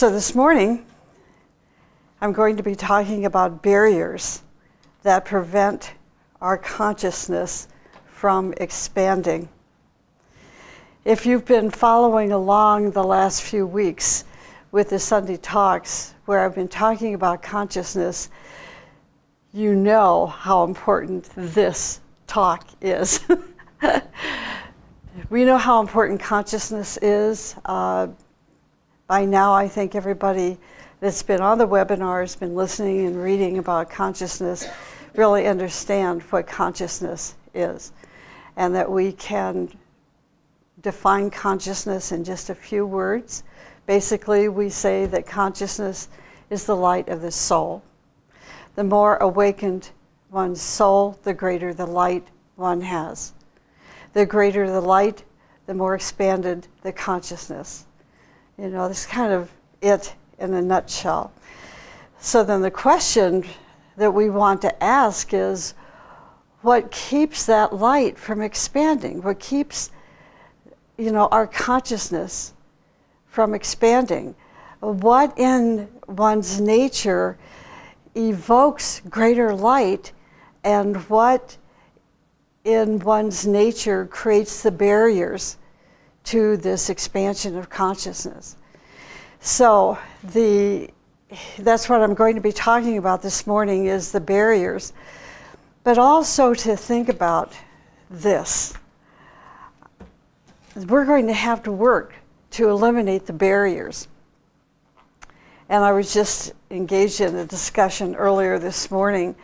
So this morning, I'm going to be talking about barriers that prevent our consciousness from expanding. If you've been following along the last few weeks with the Sunday Talks, where I've been talking about consciousness, you know how important this talk is. We know how important consciousness is. By now, I think everybody that's been on the webinar has been listening and reading about consciousness, really understand what consciousness is, and that we can define consciousness in just a few words. Basically, we say that consciousness is the light of the soul. The more awakened one's soul, the greater the light one has. The greater the light, the more expanded the consciousness. You know, this is kind of it in a nutshell. So then the question that we want to ask is, what keeps that light from expanding? What keeps, our consciousness from expanding? What in one's nature evokes greater light, and what in one's nature creates the barriers to this expansion of consciousness? So that's what I'm going to be talking about this morning, is the barriers, but also to think about this. We're going to have to work to eliminate the barriers. And I was just engaged in a discussion earlier this morning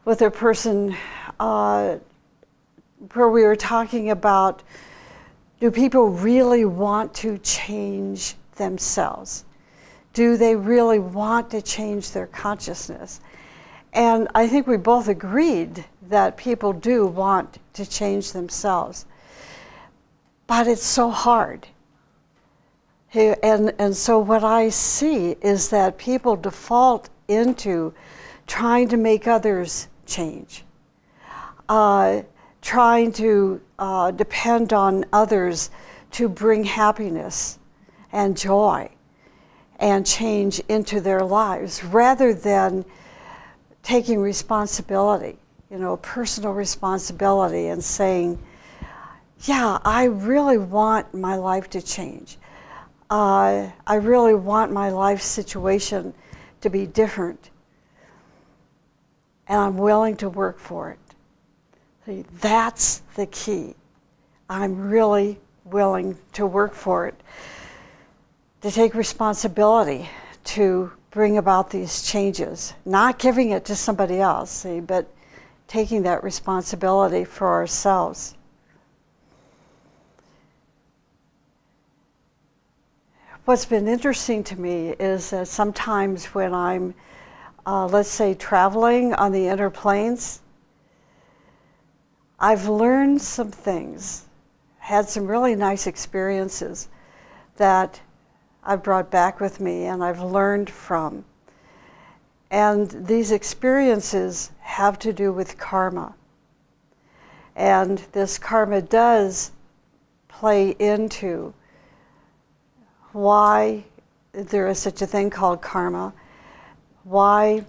with a person where we were talking about, do people really want to change themselves? Do they really want to change their consciousness? And I think we both agreed that people do want to change themselves. But it's so hard. And so what I see is that people default into trying to make others change, trying to depend on others to bring happiness and joy and change into their lives, rather than taking responsibility, personal responsibility, and saying, yeah, I really want my life to change. I really want my life situation to be different, and I'm willing to work for it. See, that's the key. I'm really willing to work for it, to take responsibility to bring about these changes, not giving it to somebody else, see, but taking that responsibility for ourselves. What's been interesting to me is that sometimes when I'm, let's say, traveling on the inner planes, I've learned some things, had some really nice experiences that I've brought back with me and I've learned from. And these experiences have to do with karma. And this karma does play into why there is such a thing called karma, why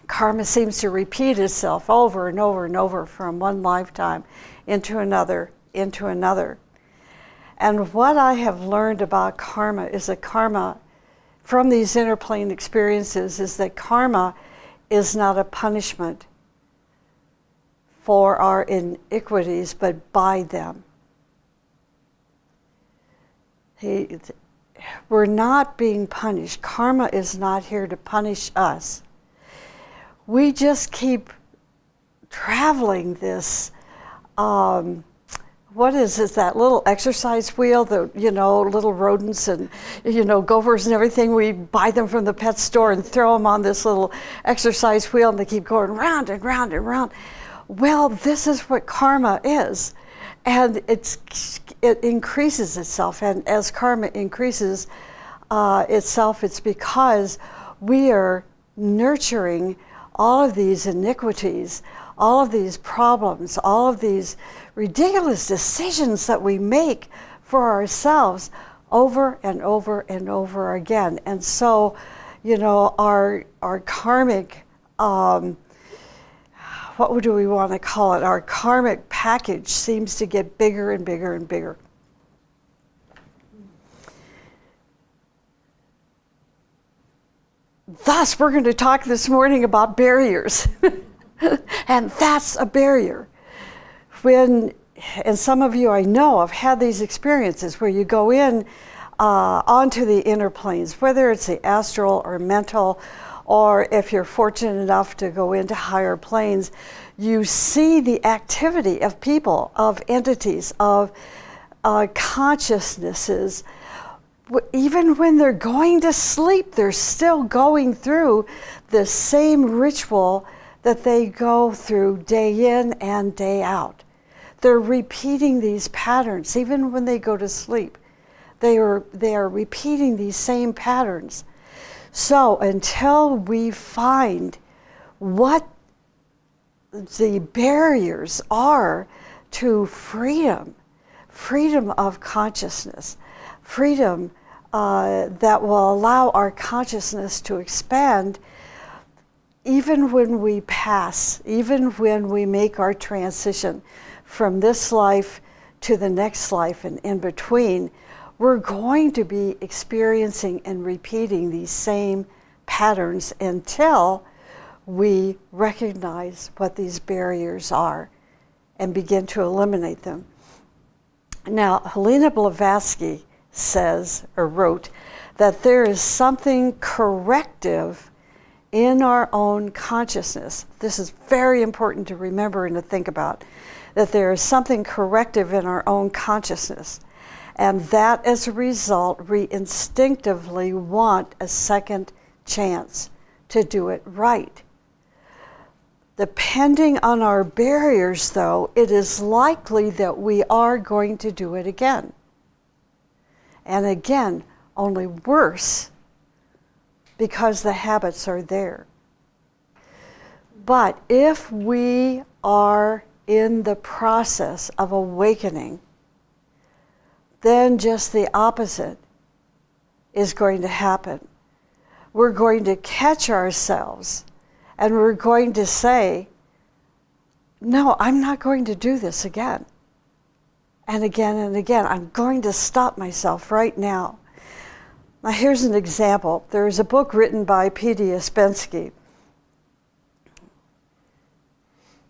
karma seems to repeat itself over and over and over from one lifetime into another, into another. And what I have learned about karma is that karma, from these inner plane experiences, is that karma is not a punishment for our iniquities, but by them. We're not being punished. Karma is not here to punish us. We just keep traveling this, what is it, that little exercise wheel, the, little rodents and, gophers and everything, we buy them from the pet store and throw them on this little exercise wheel and they keep going round and round and round. Well, this is what karma is. And it increases itself, and as karma increases itself, it's because we are nurturing all of these iniquities, all of these problems, all of these ridiculous decisions that we make for ourselves, over and over and over again. And so, our karmic, what do we want to call it? Our karmic package seems to get bigger and bigger and bigger. Thus, we're going to talk this morning about barriers. And that's a barrier. And some of you I know have had these experiences where you go in onto the inner planes, whether it's the astral or mental, or if you're fortunate enough to go into higher planes, you see the activity of people, of entities, of consciousnesses. Even when they're going to sleep, they're still going through the same ritual that they go through day in and day out. They're repeating these patterns even when they go to sleep. They are repeating these same patterns. So until we find what the barriers are to freedom of consciousness, freedom that will allow our consciousness to expand, even when we pass, even when we make our transition from this life to the next life and in between, we're going to be experiencing and repeating these same patterns until we recognize what these barriers are and begin to eliminate them. Now, Helena Blavatsky says, or wrote, that there is something corrective in our own consciousness. This is very important to remember and to think about, that there is something corrective in our own consciousness, and that as a result, we instinctively want a second chance to do it right. Depending on our barriers, though, it is likely that we are going to do it again. And again, only worse, because the habits are there. But if we are in the process of awakening, then just the opposite is going to happen. We're going to catch ourselves and we're going to say, no, I'm not going to do this again. And again and again, I'm going to stop myself right now. Now here's an example. There's a book written by P.D. Ouspensky.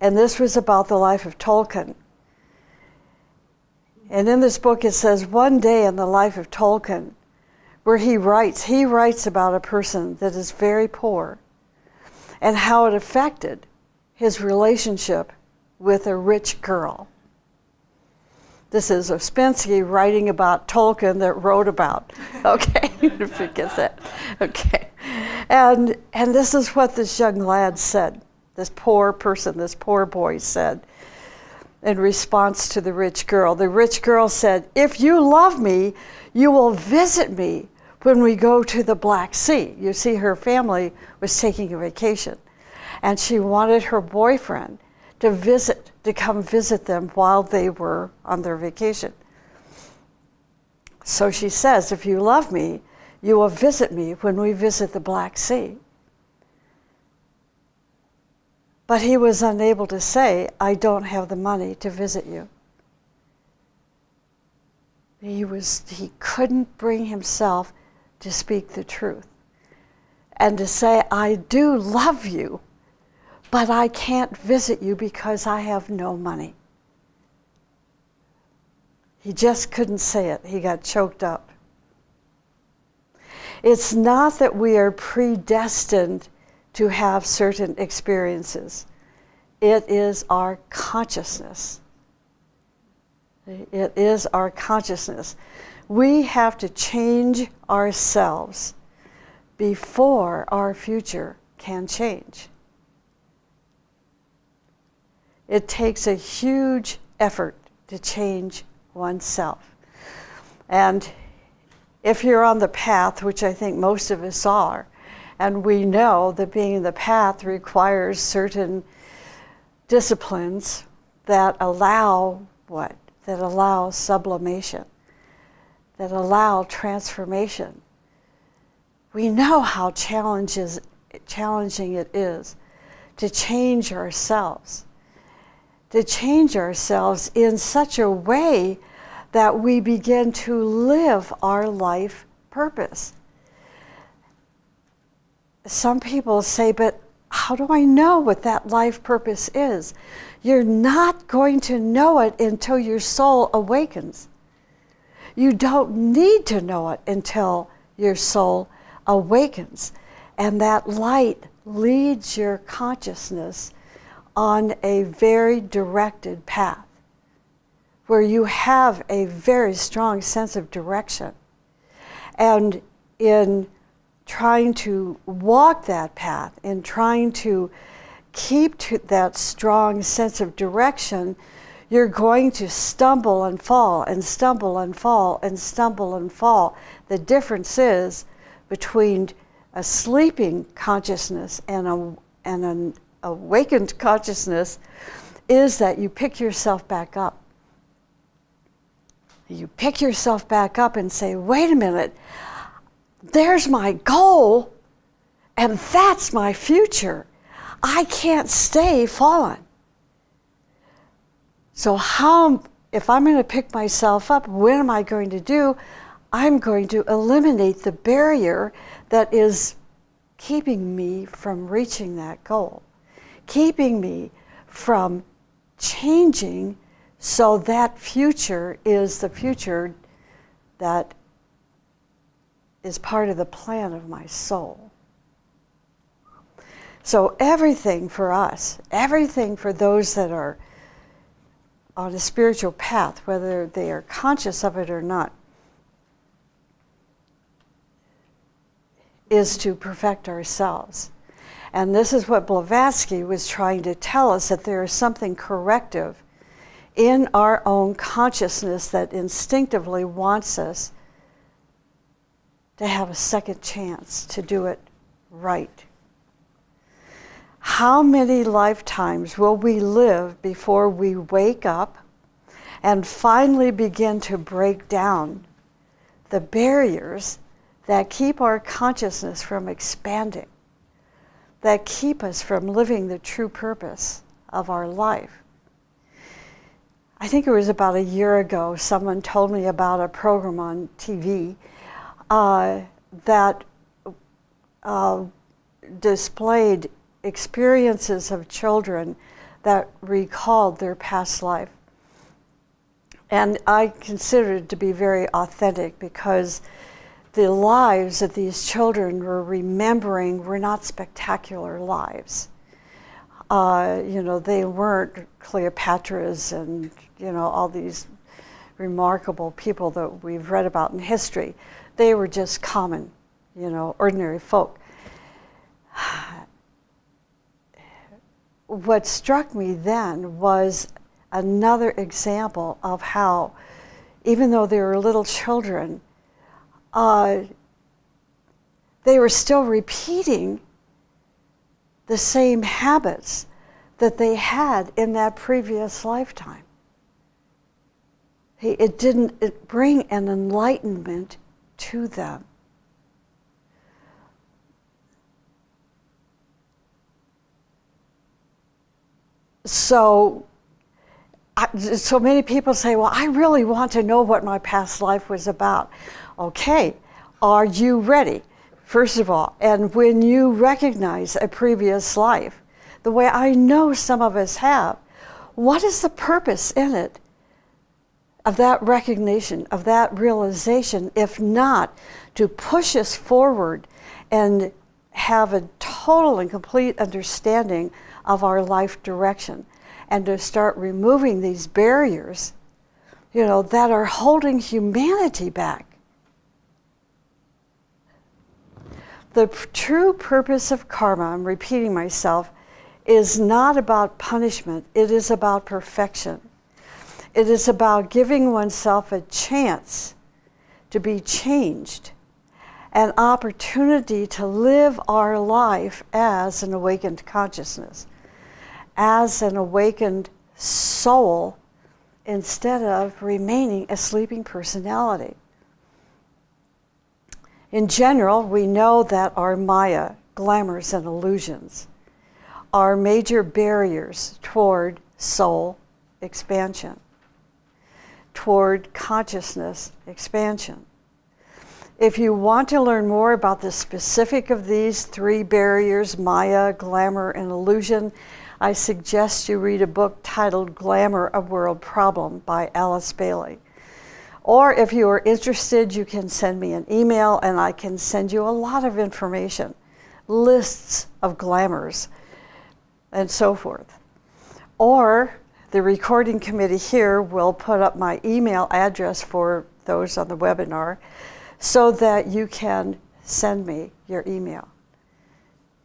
And this was about the life of Tolkien. And in this book it says, one day in the life of Tolkien, where he writes about a person that is very poor and how it affected his relationship with a rich girl. This is Ouspensky writing about Tolkien that wrote about. Okay, forget that. Okay. And this is what this young lad said, this poor person, this poor boy said in response to the rich girl. The rich girl said, if you love me, you will visit me when we go to the Black Sea. You see, her family was taking a vacation, and she wanted her boyfriend to come visit them while they were on their vacation. So she says, if you love me, you will visit me when we visit the Black Sea. But he was unable to say, I don't have the money to visit you. He couldn't bring himself to speak the truth and to say, I do love you, but I can't visit you because I have no money. He just couldn't say it. He got choked up. It's not that we are predestined to have certain experiences. It is our consciousness. It is our consciousness. We have to change ourselves before our future can change. It takes a huge effort to change oneself. And if you're on the path, which I think most of us are, and we know that being in the path requires certain disciplines that allow what? That allow sublimation. that allow transformation. We know how challenging it is to change ourselves in such a way that we begin to live our life purpose. Some people say, but how do I know what that life purpose is? You're not going to know it until your soul awakens. You don't need to know it until your soul awakens. And that light leads your consciousness on a very directed path, where you have a very strong sense of direction. And in trying to walk that path, in trying to keep to that strong sense of direction, you're going to stumble and fall and stumble and fall and stumble and fall. The difference is between a sleeping consciousness and an awakened consciousness is that you pick yourself back up. You pick yourself back up and say, wait a minute, there's my goal, and that's my future. I can't stay fallen. So if I'm going to pick myself up, what am I going to do? I'm going to eliminate the barrier that is keeping me from reaching that goal, keeping me from changing, so that future is the future that is part of the plan of my soul. So everything for us, everything for those that are on a spiritual path, whether they are conscious of it or not, is to perfect ourselves. And this is what Blavatsky was trying to tell us, that there is something corrective in our own consciousness that instinctively wants us to have a second chance to do it right. How many lifetimes will we live before we wake up and finally begin to break down the barriers that keep our consciousness from expanding, that keep us from living the true purpose of our life? I think it was about a year ago, someone told me about a program on TV that displayed experiences of children that recalled their past life. And I consider it to be very authentic, because the lives that these children were remembering were not spectacular lives. They weren't Cleopatras and, all these remarkable people that we've read about in history. They were just common, ordinary folk. What struck me then was another example of how, even though they were little children, they were still repeating the same habits that they had in that previous lifetime. It didn't bring an enlightenment to them. So many people say, well, I really want to know what my past life was about. Okay, are you ready? First of all, and when you recognize a previous life, the way I know some of us have, what is the purpose in it of that recognition, of that realization, if not to push us forward and have a total and complete understanding of our life direction, and to start removing these barriers, that are holding humanity back. The true purpose of karma, I'm repeating myself, is not about punishment. It is about perfection. It is about giving oneself a chance to be changed, an opportunity to live our life as an awakened consciousness, as an awakened soul, instead of remaining a sleeping personality. In general, we know that our Maya, glamours, and illusions are major barriers toward soul expansion, toward consciousness expansion. If you want to learn more about the specific of these three barriers, Maya, glamour, and illusion, I suggest you read a book titled Glamour, a World Problem by Alice Bailey. Or if you are interested, you can send me an email and I can send you a lot of information, lists of glamours, and so forth. Or the recording committee here will put up my email address for those on the webinar so that you can send me your email.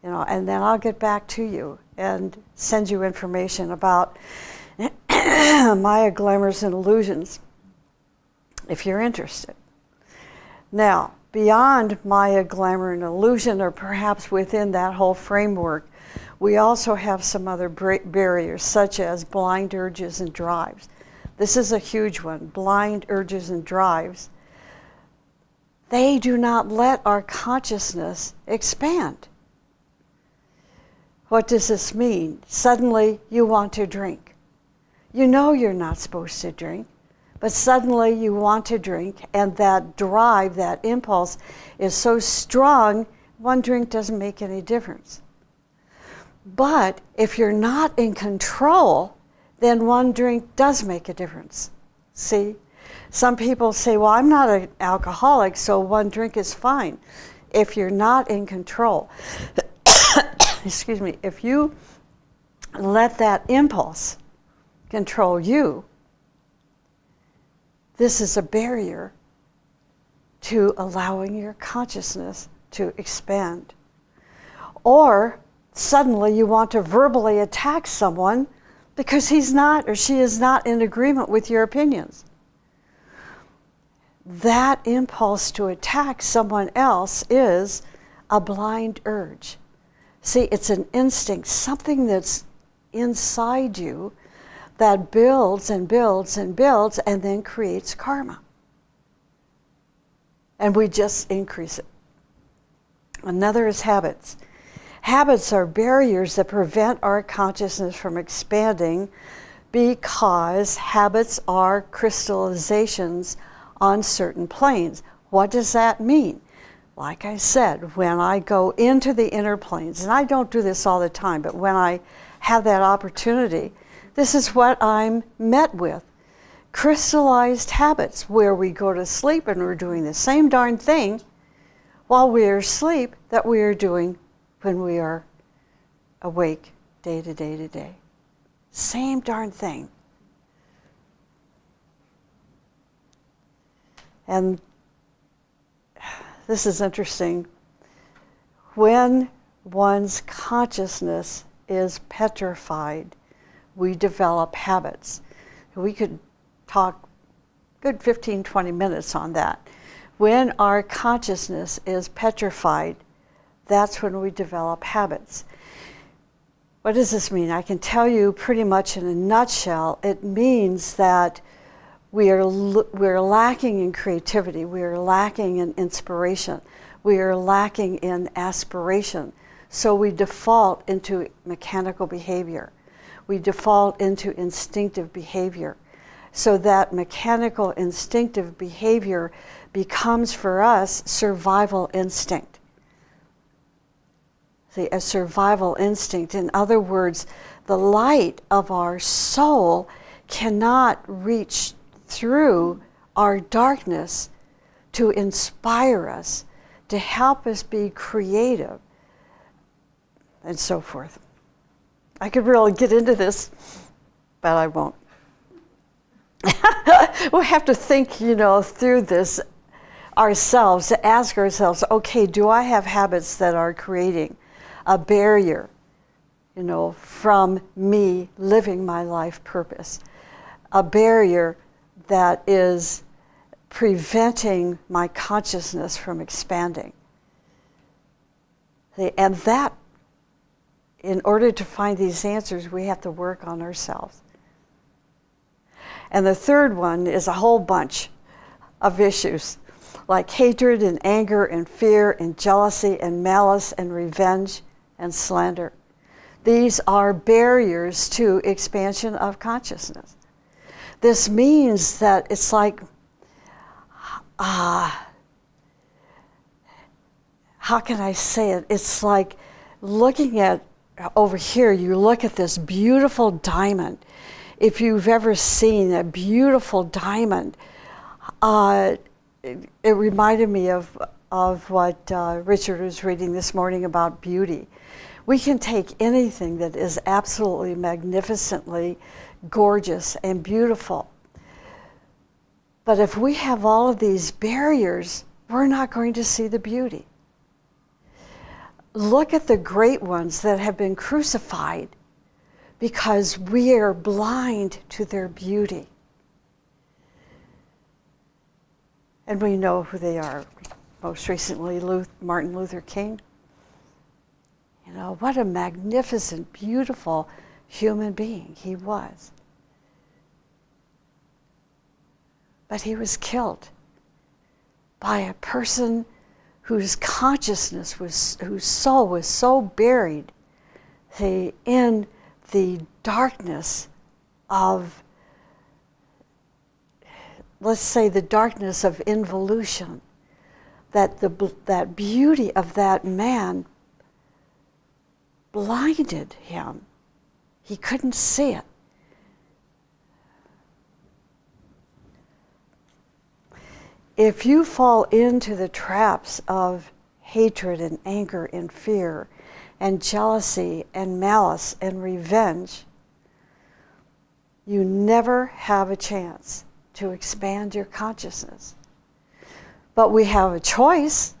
And then I'll get back to you and send you information about Maya, glamours, and illusions if you're interested. Now, beyond Maya, glamour, and illusion, or perhaps within that whole framework, we also have some other barriers, such as blind urges and drives. This is a huge one, blind urges and drives. They do not let our consciousness expand. What does this mean? Suddenly you want to drink. You know you're not supposed to drink, but suddenly you want to drink, and that drive, that impulse is so strong, one drink doesn't make any difference. But if you're not in control, then one drink does make a difference. See? Some people say, well, I'm not an alcoholic, so one drink is fine. If you're not in control, excuse me, if you let that impulse control you, this is a barrier to allowing your consciousness to expand. Or suddenly you want to verbally attack someone because he's not or she is not in agreement with your opinions. That impulse to attack someone else is a blind urge. See, it's an instinct, something that's inside you that builds and builds and builds and then creates karma. And we just increase it. Another is habits. Habits are barriers that prevent our consciousness from expanding because habits are crystallizations on certain planes. What does that mean? Like I said, when I go into the inner planes, and I don't do this all the time, but when I have that opportunity, this is what I'm met with. Crystallized habits where we go to sleep and we're doing the same darn thing while we are asleep that we are doing when we are awake day to day to day. Same darn thing. And this is interesting. When one's consciousness is petrified, we develop habits. We could talk good 15, 20 minutes on that. When our consciousness is petrified, that's when we develop habits. What does this mean? I can tell you pretty much in a nutshell. It means that we're lacking in creativity, we are lacking in inspiration, we are lacking in aspiration. So we default into mechanical behavior. We default into instinctive behavior. So that mechanical instinctive behavior becomes for us survival instinct. See, a survival instinct. In other words, the light of our soul cannot reach through our darkness to inspire us, to help us be creative, and so forth. I could really get into this, but I won't. We'll have to think, through this ourselves, to ask ourselves, okay, do I have habits that are creating a barrier, from me living my life purpose? A barrier that is preventing my consciousness from expanding. And that, in order to find these answers, we have to work on ourselves. And the third one is a whole bunch of issues, like hatred and anger and fear and jealousy and malice and revenge and slander. These are barriers to expansion of consciousness. This means that it's like, how can I say it? It's like looking at, over here, you look at this beautiful diamond. If you've ever seen a beautiful diamond, it reminded me of what Richard was reading this morning about beauty. We can take anything that is absolutely magnificently gorgeous and beautiful. But if we have all of these barriers, we're not going to see the beauty. Look at the great ones that have been crucified because we are blind to their beauty. And we know who they are. Most recently, Martin Luther King. You know, what a magnificent, beautiful human being he was. But he was killed by a person whose consciousness whose soul was so buried in the darkness of, let's say, the darkness of involution, that beauty of that man blinded him. He couldn't see it. If you fall into the traps of hatred and anger and fear and jealousy and malice and revenge, you never have a chance to expand your consciousness. But we have a choice.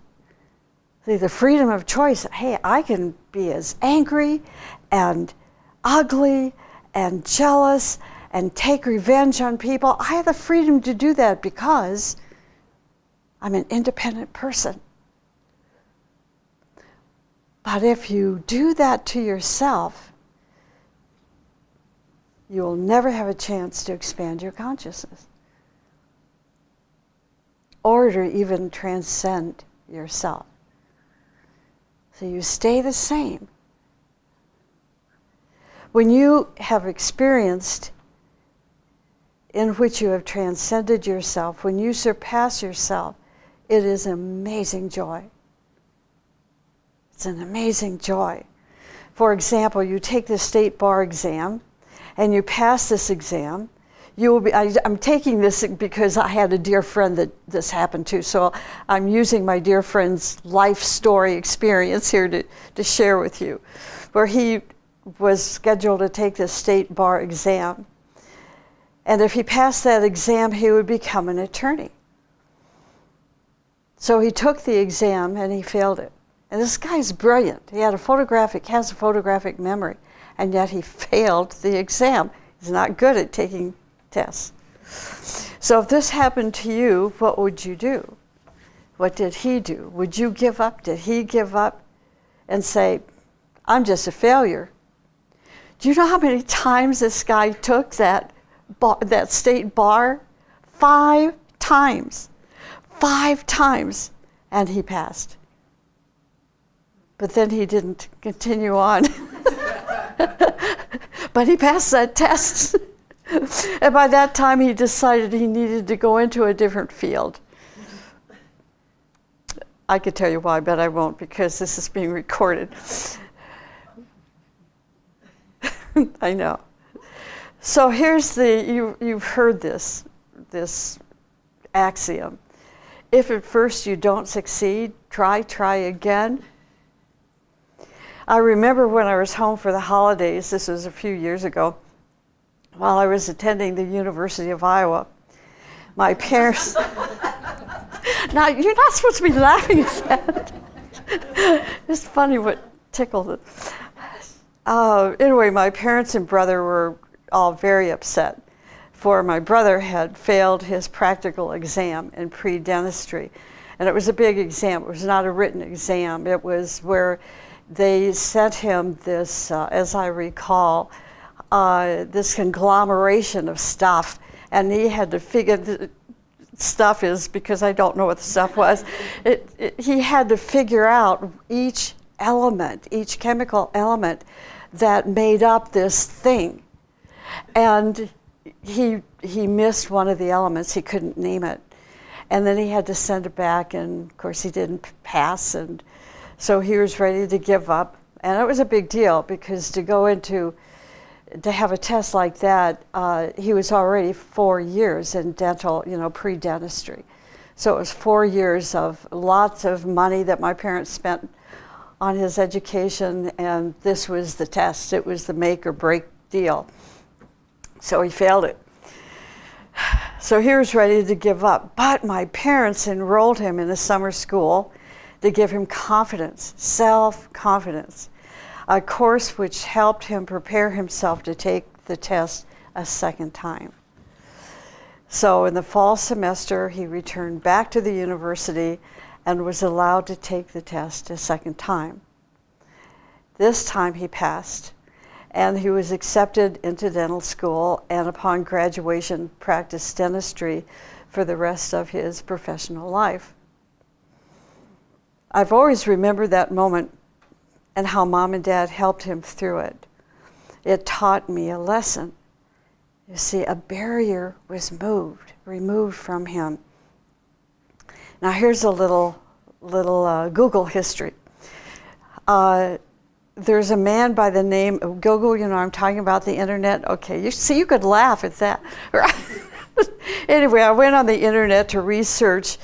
See, the freedom of choice. Hey, I can be as angry and ugly and jealous and take revenge on people. I have the freedom to do that because I'm an independent person. But if you do that to yourself, you will never have a chance to expand your consciousness or to even transcend yourself. So you stay the same. When you have experienced in which you have transcended yourself, when you surpass yourself, it is an amazing joy. It's an amazing joy. For example, you take the state bar exam and you pass this exam. You will be, I'm taking this because I had a dear friend that this happened to, so I'm using my dear friend's life story experience here to share with you, where he was scheduled to take the state bar exam. And if he passed that exam, he would become an attorney. So he took the exam and he failed it. And this guy's brilliant. He has a photographic memory, and yet he failed the exam. He's not good at taking tests. So if this happened to you, what would you do? What did he do? Would you give up? Did he give up and say, I'm just a failure? Do you know how many times this guy took that state bar? 5 times. 5 times, and he passed. But then he didn't continue on. But he passed that test. And by that time, he decided he needed to go into a different field. I could tell you why, but I won't, because this is being recorded. I know. So here's you've heard this axiom. If at first you don't succeed, try again. I remember when I was home for the holidays, this was a few years ago, while I was attending the University of Iowa, my parents... Now, you're not supposed to be laughing at that. It's funny what tickled it. Anyway, my parents and brother were all very upset, for my brother had failed his practical exam in pre-dentistry. And it was a big exam. It was not a written exam. It was where they sent him this, as I recall, this conglomeration of stuff, and he had to stuff is because I don't know what the stuff was. He had to figure out each element, each chemical element that made up this thing. And he missed one of the elements. He couldn't name it. And then he had to send it back, and of course he didn't pass, and so he was ready to give up. And it was a big deal because to have a test like that, he was already 4 years in dental, pre-dentistry. So it was 4 years of lots of money that my parents spent on his education, and this was the test. It was the make or break deal. So he failed it. So he was ready to give up. But my parents enrolled him in a summer school to give him confidence, self-confidence, a course which helped him prepare himself to take the test a second time. So in the fall semester, he returned back to the university and was allowed to take the test a second time. This time he passed, and he was accepted into dental school, and upon graduation practiced dentistry for the rest of his professional life. I've always remembered that moment and how Mom and Dad helped him through it. It taught me a lesson. You see, a barrier was removed from him. Now here's a little Google history. There's a man by the name of Google, I'm talking about the internet. Okay, you could laugh at that. Anyway, I went on the internet to research,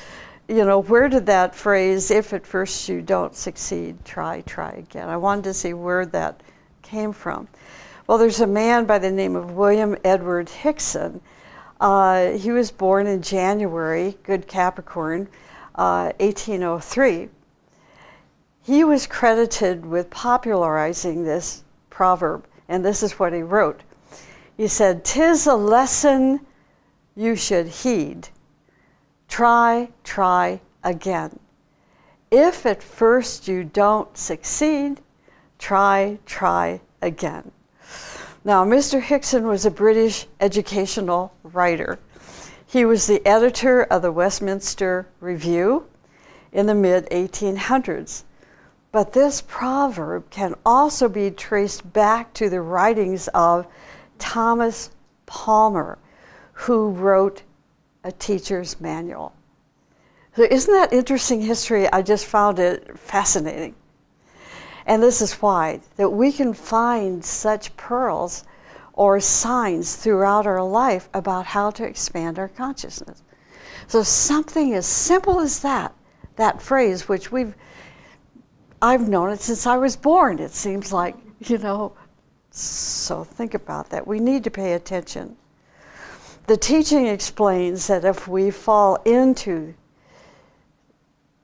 where did that phrase, if at first you don't succeed, try again. I wanted to see where that came from. Well, there's a man by the name of William Edward Hickson. He was born in January, good Capricorn, 1803. He was credited with popularizing this proverb, and this is what he wrote. He said, "'Tis a lesson you should heed. Try again. If at first you don't succeed, try again." Now, Mr. Hickson was a British educational writer. He was the editor of the Westminster Review in the mid-1800s. But this proverb can also be traced back to the writings of Thomas Palmer, who wrote a teacher's manual. So isn't that interesting history? I just found it fascinating. And this is why, that we can find such pearls or signs throughout our life about how to expand our consciousness. So something as simple as that phrase, which I've known it since I was born, it seems like, so think about that. We need to pay attention. The teaching explains that if we fall into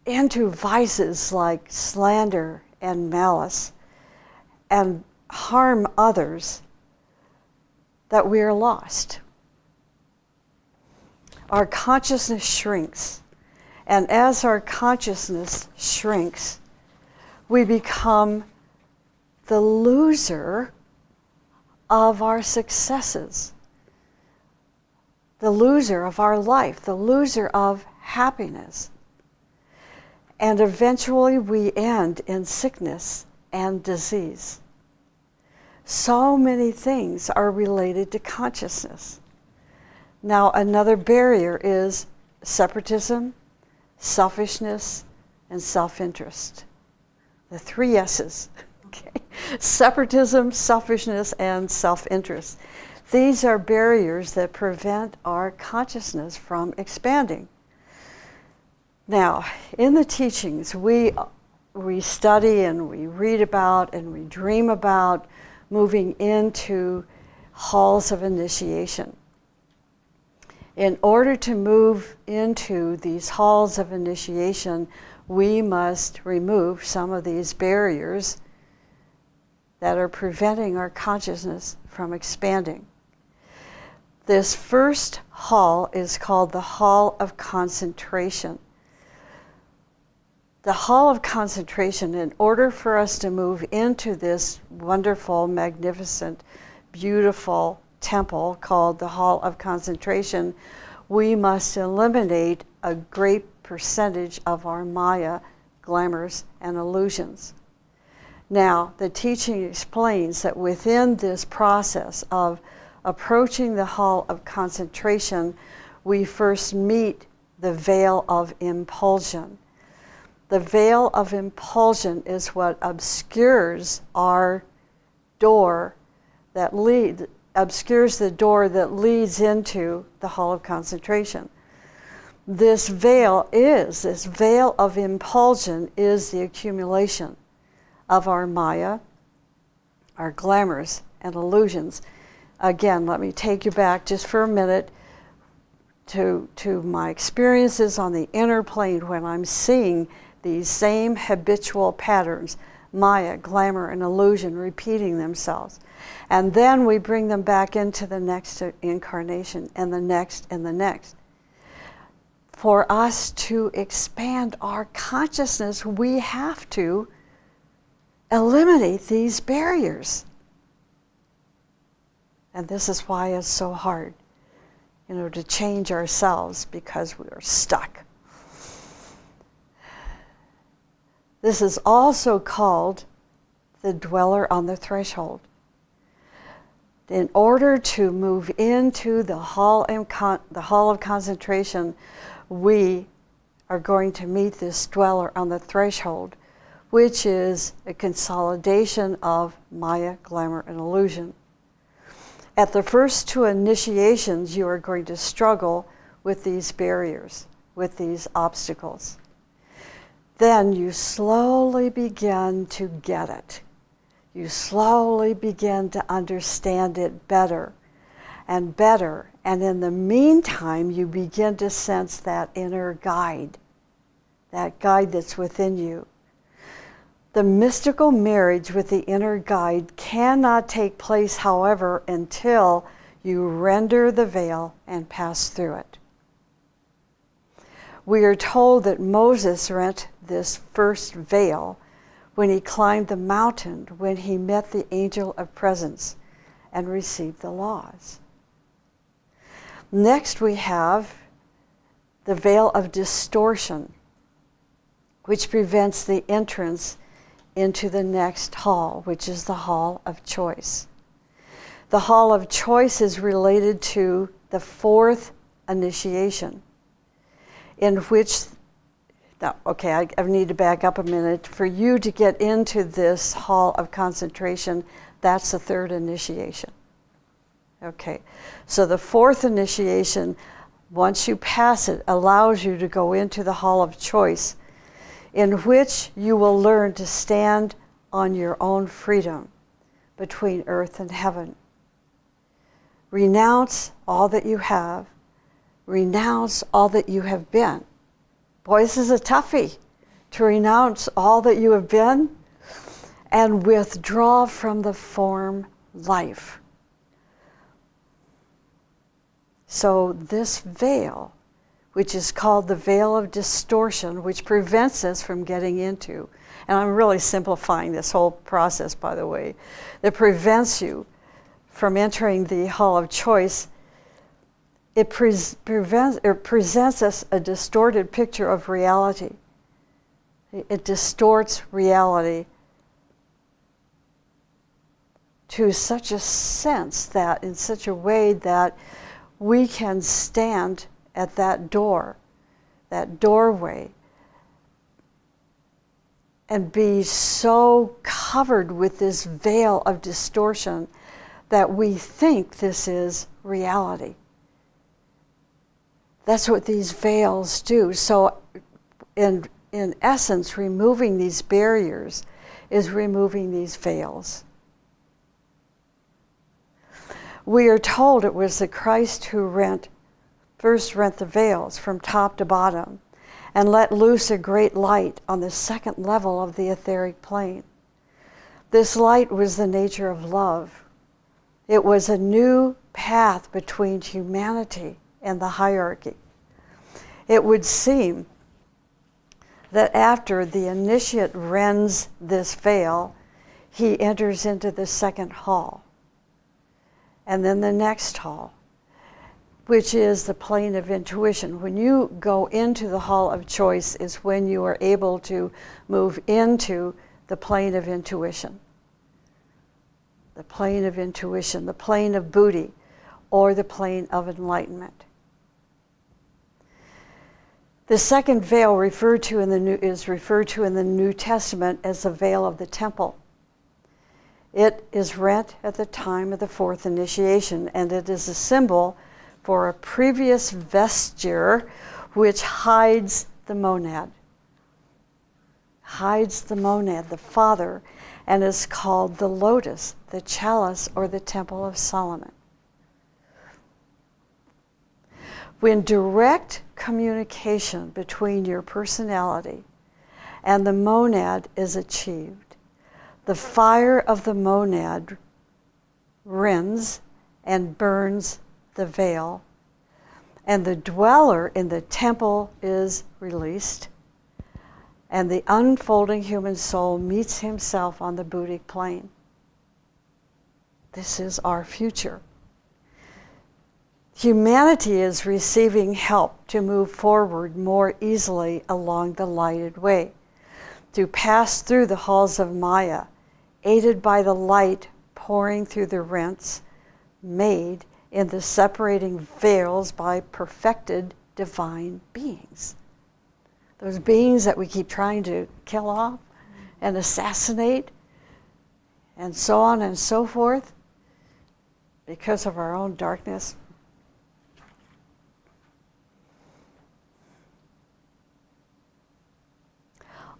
vices like slander and malice and harm others, that we are lost. Our consciousness shrinks, and as our consciousness shrinks, we become the loser of our successes, the loser of our life, the loser of happiness. And eventually we end in sickness and disease. So many things are related to consciousness. Now, another barrier is separatism, selfishness, and self-interest. The 3 S's. Okay? Separatism, selfishness, and self-interest. These are barriers that prevent our consciousness from expanding. Now, in the teachings, we study and we read about and we dream about moving into halls of initiation. In order to move into these halls of initiation, we must remove some of these barriers that are preventing our consciousness from expanding. This first hall is called the Hall of Concentration. The Hall of Concentration, in order for us to move into this wonderful, magnificent, beautiful temple called the Hall of Concentration, we must eliminate a great percentage of our Maya glamours and illusions. Now, the teaching explains that within this process of approaching the hall of concentration, we first meet the veil of impulsion. The veil of impulsion is what obscures our door that obscures the door that leads into the hall of concentration. This veil of impulsion is the accumulation of our Maya, our glamours and illusions. Again, let me take you back just for a minute to my experiences on the inner plane when I'm seeing these same habitual patterns, Maya, glamour, and illusion repeating themselves. And then we bring them back into the next incarnation and the next and the next. For us to expand our consciousness, we have to eliminate these barriers. And this is why it's so hard, to change ourselves, because we are stuck. This is also called the dweller on the threshold. In order to move into the hall of concentration, we are going to meet this dweller on the threshold, which is a consolidation of Maya, glamour, and illusion. At the first two initiations, you are going to struggle with these barriers, with these obstacles. Then you slowly begin to get it. You slowly begin to understand it better and better. And in the meantime, you begin to sense that inner guide, that guide that's within you. The mystical marriage with the inner guide cannot take place, however, until you render the veil and pass through it. We are told that Moses rent this first veil when he climbed the mountain, when he met the angel of presence and received the laws. Next we have the veil of distortion, which prevents the entrance into the next hall, which is the hall of choice. The hall of choice is related to the fourth initiation, in which, I need to back up a minute. For you to get into this hall of concentration, that's the third initiation. Okay, so the fourth initiation, once you pass it, allows you to go into the hall of choice, in which you will learn to stand on your own freedom between earth and heaven. Renounce all that you have. Renounce all that you have been. Boy, this is a toughie, to renounce all that you have been and withdraw from the form life. So this veil, which is called the veil of distortion, which prevents us from getting into, and I'm really simplifying this whole process, by the way, that prevents you from entering the hall of choice. It presents us a distorted picture of reality. It distorts reality to such a sense that, in such a way that we can stand at that door, that doorway, and be so covered with this veil of distortion that we think this is reality. That's what these veils do. So in essence, removing these barriers is removing these veils. We are told it was the Christ who first rent the veils from top to bottom and let loose a great light on the second level of the etheric plane. This light was the nature of love. It was a new path between humanity and the hierarchy. It would seem that after the initiate rends this veil, he enters into the second hall, and then the next hall. which is the plane of intuition. When you go into the hall of choice is when you are able to move into the plane of intuition. The plane of intuition, the plane of Buddhi, or the plane of enlightenment. The second veil is referred to in the New Testament as the veil of the temple. It is rent at the time of the fourth initiation, and it is a symbol for a previous vesture which hides the monad. Hides the monad, the father, and is called the lotus, the chalice, or the temple of Solomon. When direct communication between your personality and the monad is achieved, the fire of the monad rends and burns the veil, and the dweller in the temple is released, and the unfolding human soul meets himself on the Buddhic plane. This is our future. Humanity is receiving help to move forward more easily along the lighted way, to pass through the halls of Maya, aided by the light pouring through the rents made in the separating veils by perfected divine beings. Those beings that we keep trying to kill off and assassinate and so on and so forth because of our own darkness.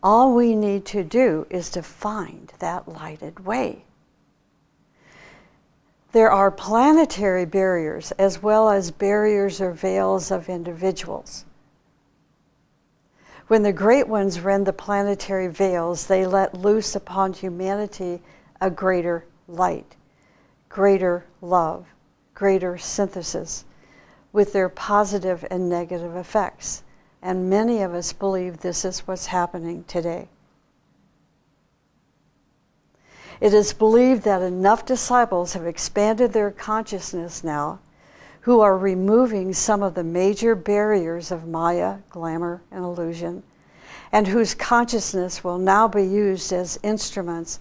All we need to do is to find that lighted way. There are planetary barriers as well as barriers or veils of individuals. When the great ones rend the planetary veils, they let loose upon humanity a greater light, greater love, greater synthesis, with their positive and negative effects. And many of us believe this is what's happening today. It is believed that enough disciples have expanded their consciousness now who are removing some of the major barriers of Maya, glamour, and illusion, and whose consciousness will now be used as instruments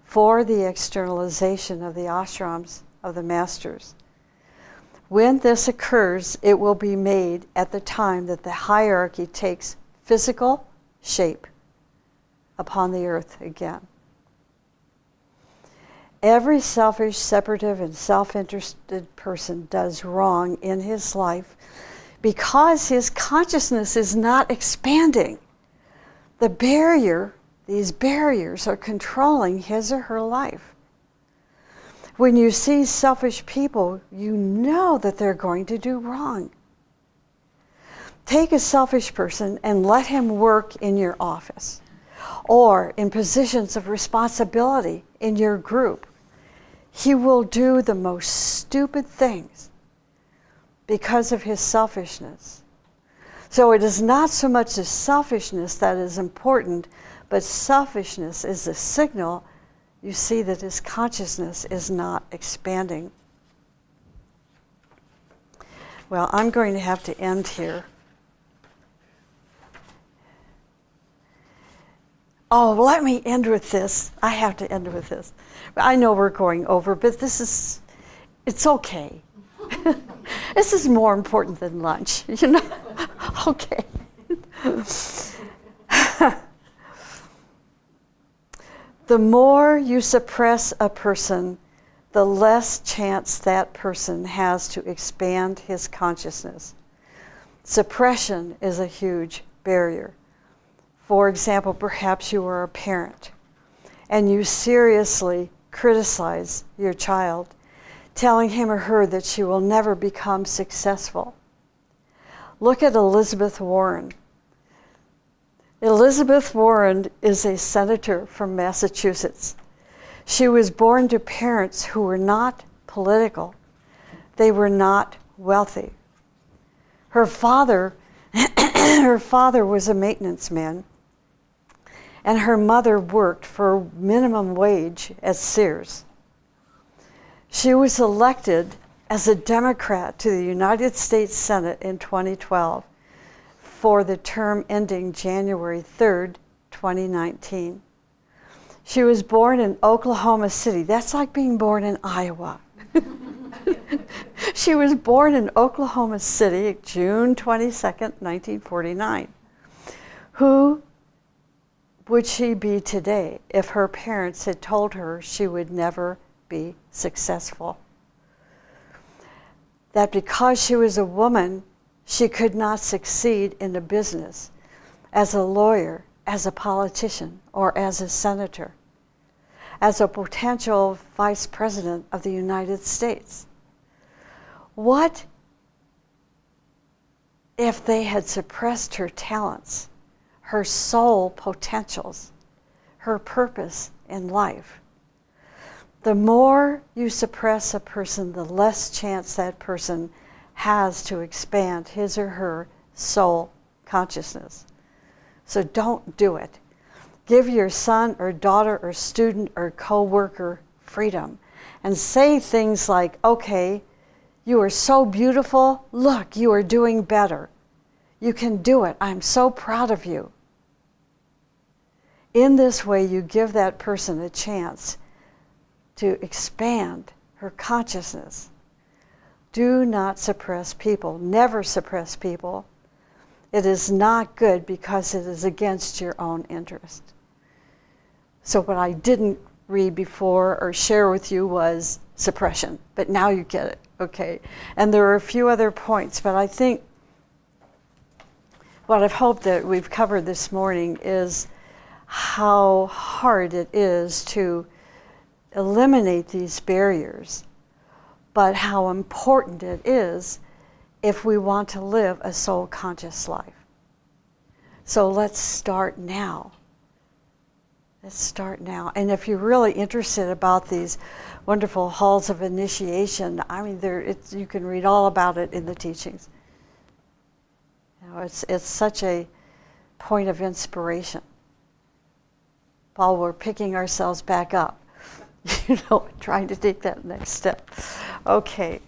for the externalization of the ashrams of the masters. When this occurs, it will be made at the time that the hierarchy takes physical shape upon the earth again. Every selfish, separative, and self-interested person does wrong in his life because his consciousness is not expanding. These barriers are controlling his or her life. When you see selfish people, you know that they're going to do wrong. Take a selfish person and let him work in your office or in positions of responsibility in your group. He will do the most stupid things because of his selfishness. So it is not so much the selfishness that is important, but selfishness is the signal you see that his consciousness is not expanding. Well, I'm going to have to end here. Oh, let me end with this. I have to end with this. I know we're going over, but it's okay. This is more important than lunch, you know? Okay. The more you suppress a person, the less chance that person has to expand his consciousness. Suppression is a huge barrier. For example, perhaps you are a parent and you seriously criticize your child, telling him or her that she will never become successful. Look at Elizabeth Warren. Elizabeth Warren is a senator from Massachusetts. She was born to parents who were not political. They were not wealthy. Her father was a maintenance man, and her mother worked for minimum wage at Sears. She was elected as a Democrat to the United States Senate in 2012 for the term ending January 3rd, 2019. She was born in Oklahoma City. That's like being born in Iowa. She was born in Oklahoma City, June 22nd, 1949. Who would she be today if her parents had told her she would never be successful? That because she was a woman, she could not succeed in a business, as a lawyer, as a politician, or as a senator, as a potential vice president of the United States. What if they had suppressed her talents, her soul potentials, her purpose in life? The more you suppress a person, the less chance that person has to expand his or her soul consciousness. So don't do it. Give your son or daughter or student or co-worker freedom and say things like, okay, you are so beautiful. Look, you are doing better. You can do it. I'm so proud of you. In this way, you give that person a chance to expand her consciousness. Do not suppress people. Never suppress people. It is not good because it is against your own interest. So what I didn't read before or share with you was suppression, but now you get it, okay? And there are a few other points, but I think what I've hoped that we've covered this morning is how hard it is to eliminate these barriers, but how important it is if we want to live a soul-conscious life. So let's start now. Let's start now. And if you're really interested about these wonderful halls of initiation, I mean, you can read all about it in the teachings. You know, it's such a point of inspiration. While we're picking ourselves back up, you know, trying to take that next step. Okay.